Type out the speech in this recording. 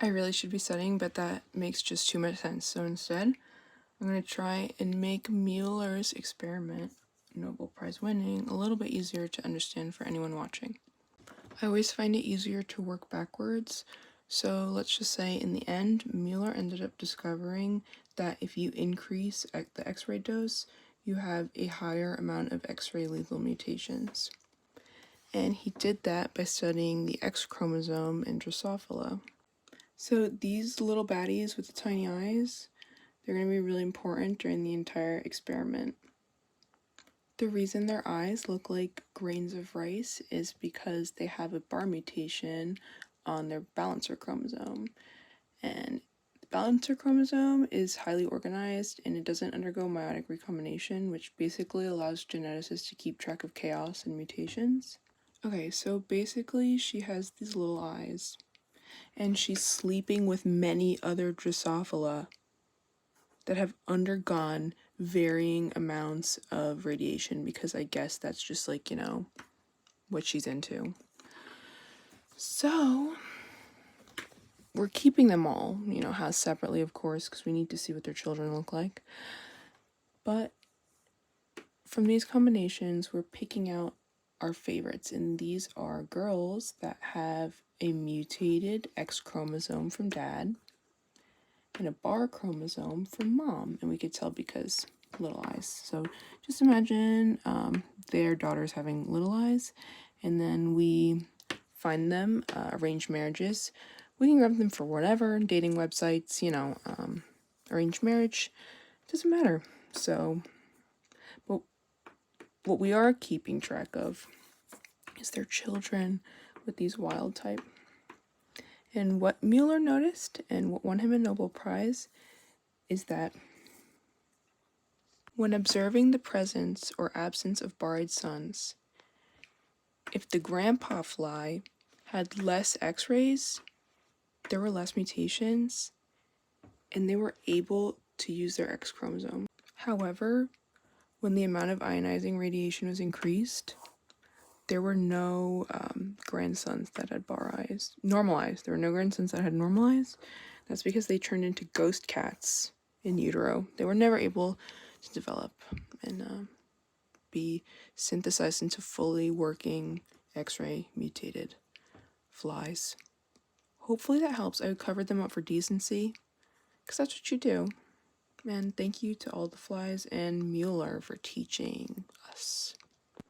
I really should be studying, but that makes just too much sense. So instead, I'm going to try and make Müller's experiment, Nobel Prize winning, a little bit easier to understand for anyone watching. I always find it easier to work backwards. So let's just say in the end, Müller ended up discovering that if you increase the X-ray dose, you have a higher amount of X-ray lethal mutations. And he did that by studying the X chromosome in Drosophila. So these little baddies with the tiny eyes, they're going to be really important during the entire experiment. The reason their eyes look like grains of rice is because they have a bar mutation on their balancer chromosome. And the balancer chromosome is highly organized and it doesn't undergo meiotic recombination, which basically allows geneticists to keep track of chaos and mutations. Okay, so basically she has these little eyes and she's sleeping with many other Drosophila that have undergone varying amounts of radiation because I guess that's just like, what she's into. So we're keeping them all, housed separately, of course, because we need to see what their children look like. But from these combinations, we're picking out our favorites, and these are girls that have a mutated X chromosome from dad and a bar chromosome from mom, and we could tell because little eyes. So just imagine their daughters having little eyes, and then we find them arranged marriages. We can grab them for whatever, dating websites, arranged marriage, doesn't matter. So, but what we are keeping track of is their children with these wild type. And what Müller noticed and what won him a Nobel Prize is that when observing the presence or absence of borrowed sons, if the grandpa fly had less X-rays, there were less mutations, and they were able to use their X chromosome. However, when the amount of ionizing radiation was increased, there were no grandsons that had normalized. There were no grandsons that had normalized. That's because they turned into ghost cats in utero. They were never able to develop and be synthesized into fully working X-ray mutated flies. Hopefully that helps. I covered them up for decency, because that's what you do. And thank you to all the flies and Müller for teaching us.